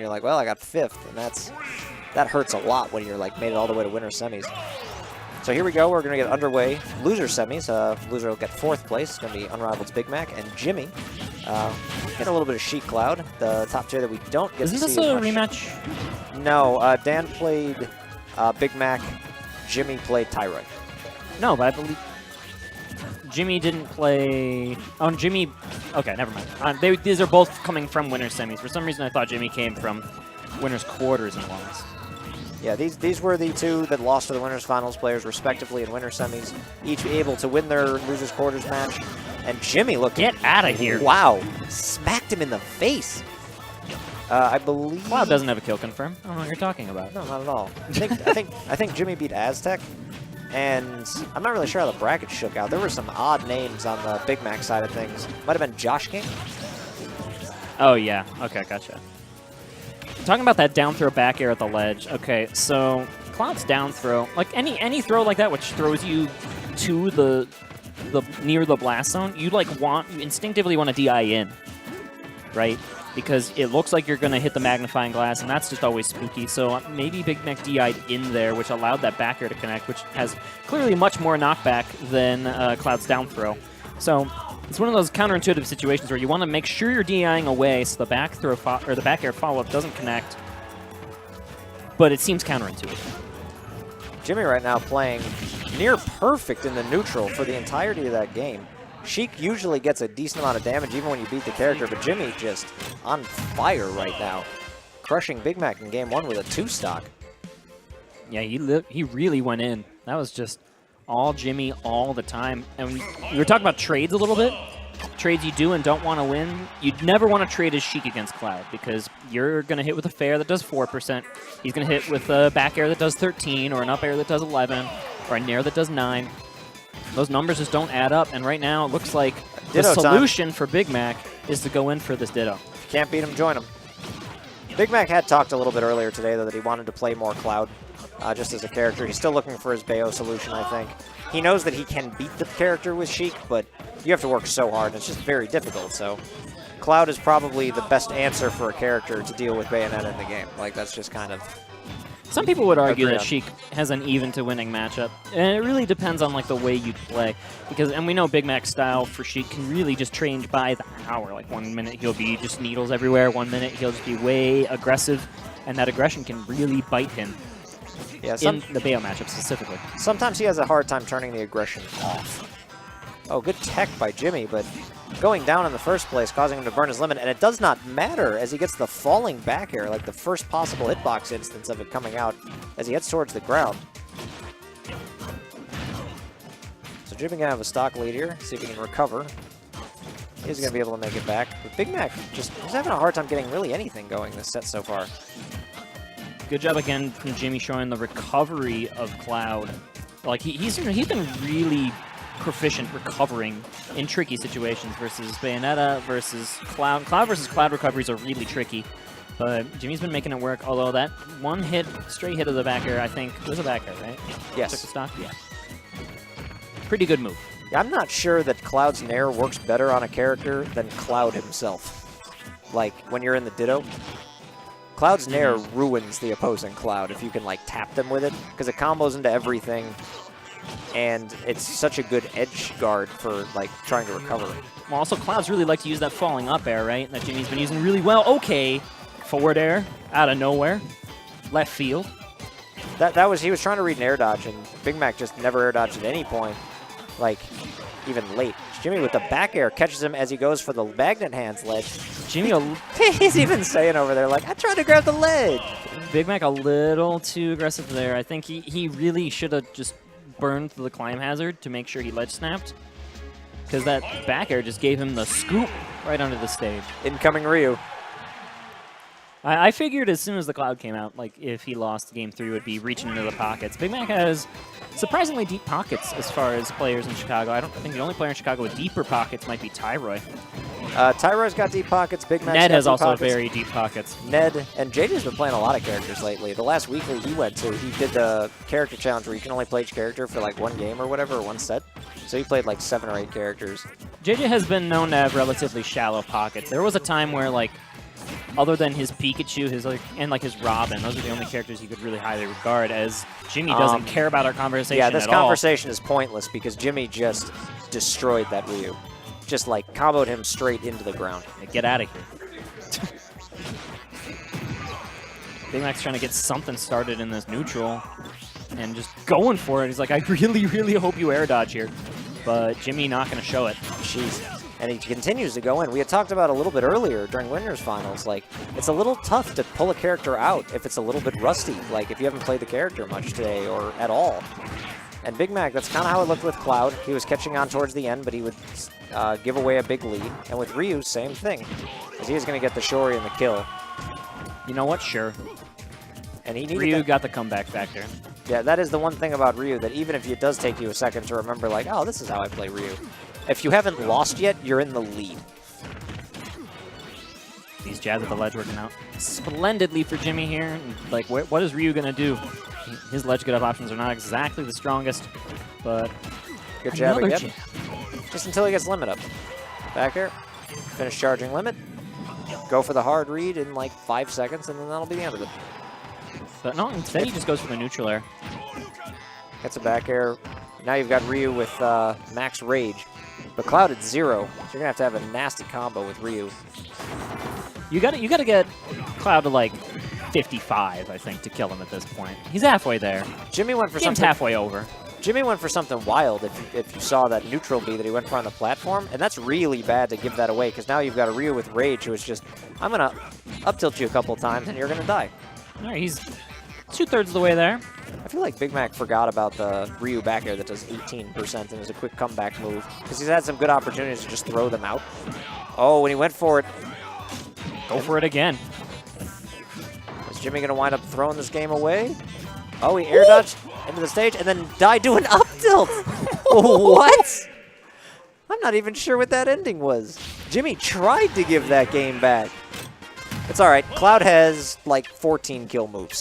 you're like, well, I got 5th, and that hurts a lot when you're like made it all the way to winner semis. So here we go. We're going to get underway. Loser semis. Loser will get 4th place. It's going to be Unrivaled's Big Mac and Jimmy. Get a little bit of Sheik Cloud, the top tier that we don't get to see. Isn't this a rematch? No. Dan played Big Mac. Jimmy played Tyrod. No, but I believe Jimmy didn't play. Oh, Jimmy. Okay, never mind. These are both coming from winner's semis. For some reason, I thought Jimmy came from winner's quarters and lost. Yeah, these were the 2 that lost to the winners finals players respectively in winner semis, each able to win their losers quarters match. And Jimmy, look, get out of here! Wow, smacked him in the face. I believe Cloud doesn't have a kill confirm. I don't know what you're talking about. No, not at all. I think Jimmy beat Aztec, and I'm not really sure how the bracket shook out. There were some odd names on the Big Mac side of things. Might have been Josh King. Oh yeah. Okay, gotcha. Talking about that down throw back air at the ledge. Okay, so Cloud's down throw, like any throw like that, which throws you to the near the blast zone, you instinctively want to DI in, right? Because it looks like you're going to hit the magnifying glass, and that's just always spooky. So maybe Big Mac DI'd in there, which allowed that back air to connect, which has clearly much more knockback than Cloud's down throw. So it's one of those counterintuitive situations where you want to make sure you're DIing away so the back throw or the back air follow-up doesn't connect, but it seems counterintuitive. Jimmy right now playing near perfect in the neutral for the entirety of that game. Sheik usually gets a decent amount of damage even when you beat the character, but Jimmy just on fire right now. Crushing Big Mac in game 1 with a 2-stock. Yeah, he really went in. That was just all Jimmy all the time. And we were talking about trades a little bit. Trades you do and don't want to win. You'd never want to trade as Sheik against Cloud because you're going to hit with a fair that does 4%. He's going to hit with a back air that does 13 or an up air that does 11 or a nair that does 9. Those numbers just don't add up, and right now it looks like the solution for Big Mac is to go in for this Ditto. If you can't beat him, join him. Big Mac had talked a little bit earlier today, though, that he wanted to play more Cloud just as a character. He's still looking for his Bayo solution, I think. He knows that he can beat the character with Sheik, but you have to work so hard, and it's just very difficult. So Cloud is probably the best answer for a character to deal with Bayonetta in the game. Like, that's just kind of... Some people would argue that Sheik has an even to winning matchup, and it really depends on like the way you play. And we know Big Mac's style for Sheik can really just change by the hour. Like 1 minute he'll be just needles everywhere, 1 minute he'll just be way aggressive, and that aggression can really bite him. Yeah, in the Bayo matchup specifically. Sometimes he has a hard time turning the aggression off. Oh, good tech by Jimmy, but going down in the first place, causing him to burn his limit, and it does not matter as he gets the falling back air, like the first possible hitbox instance of it coming out as he heads towards the ground. So Jimmy gonna have a stock lead here, see if he can recover. He's gonna be able to make it back. But Big Mac he's having a hard time getting really anything going this set so far. Good job again from Jimmy showing the recovery of Cloud. Like he's been really proficient recovering in tricky situations versus Bayonetta versus Cloud. Cloud versus Cloud recoveries are really tricky, but Jimmy's been making it work, although that one hit, straight hit of the back air, I think, was a back air, right? Yes. Took the stock? Yeah. Pretty good move. Yeah, I'm not sure that Cloud's Nair works better on a character than Cloud himself. Like, when you're in the Ditto, Cloud's Nair ruins the opposing Cloud if you can, like, tap them with it, because it combos into everything. And it's such a good edge guard for, like, trying to recover. Well, also, Clouds really like to use that falling up air, right? That Jimmy's been using really well. Okay, forward air, out of nowhere, left field. He was trying to read an air dodge, and Big Mac just never air dodged at any point, like, even late. Jimmy with the back air catches him as he goes for the magnet hands ledge. Jimmy, he's even saying over there, like, I tried to grab the ledge. Big Mac a little too aggressive there. I think he really should have just burned the climb hazard to make sure he ledge snapped, because that back air just gave him the scoop right onto the stage. Incoming Ryu. I figured as soon as the Cloud came out, like if he lost game 3, would be reaching into the pockets. Big Mac has surprisingly deep pockets as far as players in Chicago. I think the only player in Chicago with deeper pockets might be Tyroy. Tyroy's got deep pockets. Big Mac's Ned got has deep also pockets. very deep pockets. Ned and JJ's been playing a lot of characters lately. The last weekly he went to, he did the character challenge where you can only play each character for like one game or whatever, or one set. So he played like 7 or 8 characters. JJ has been known to have relatively shallow pockets. There was a time where like other than his Pikachu, and like his Robin, those are the only characters you could really highly regard. As Jimmy doesn't care about our conversation. Yeah, this at all. conversation is pointless because Jimmy just destroyed that Ryu. Just like comboed him straight into the ground. Yeah, get out of here. Big Mac's trying to get something started in this neutral and just going for it. He's like, I really, really hope you air dodge here. But Jimmy not going to show it. Jeez. And he continues to go in. We had talked about a little bit earlier during Winners Finals, like, it's a little tough to pull a character out if it's a little bit rusty, like if you haven't played the character much today or at all. And Big Mac, that's kind of how it looked with Cloud. He was catching on towards the end, but he would give away a big lead. And with Ryu, same thing, because he was going to get the Shori and the kill. You know what? Sure. And he needed Ryu got the comeback factor. Yeah, that is the one thing about Ryu, that even if it does take you a second to remember, like, oh, this is how I play Ryu. If you haven't lost yet, you're in the lead. These jabs at the ledge working out splendidly for Jimmy here. Like, what is Ryu going to do? His ledge get up options are not exactly the strongest, but Good jab another again. jab. Just until he gets limit up. Back air. Finish charging limit. Go for the hard read in like 5 seconds, and then that'll be the end of it. But no, instead he just goes for the neutral air. Gets a back air. Now you've got Ryu with max rage. But Cloud at 0, so you're going to have a nasty combo with Ryu. You gotta get Cloud to like 55, I think, to kill him at this point. He's halfway there. Jimmy went for Game's something. halfway over. Jimmy went for something wild if you saw that neutral B that he went for on the platform, and that's really bad to give that away, because now you've got a Ryu with rage who is just, I'm going to up tilt you a couple times and you're going to die. All right, he's 2/3 of the way there. I feel like Big Mac forgot about the Ryu back air that does 18% and is a quick comeback move, because he's had some good opportunities to just throw them out. Oh, when he went for it. Go for it again. Is Jimmy going to wind up throwing this game away? Oh, he air dodged into the stage and then died to an up tilt. What? I'm not even sure what that ending was. Jimmy tried to give that game back. It's all right. Cloud has like 14 kill moves.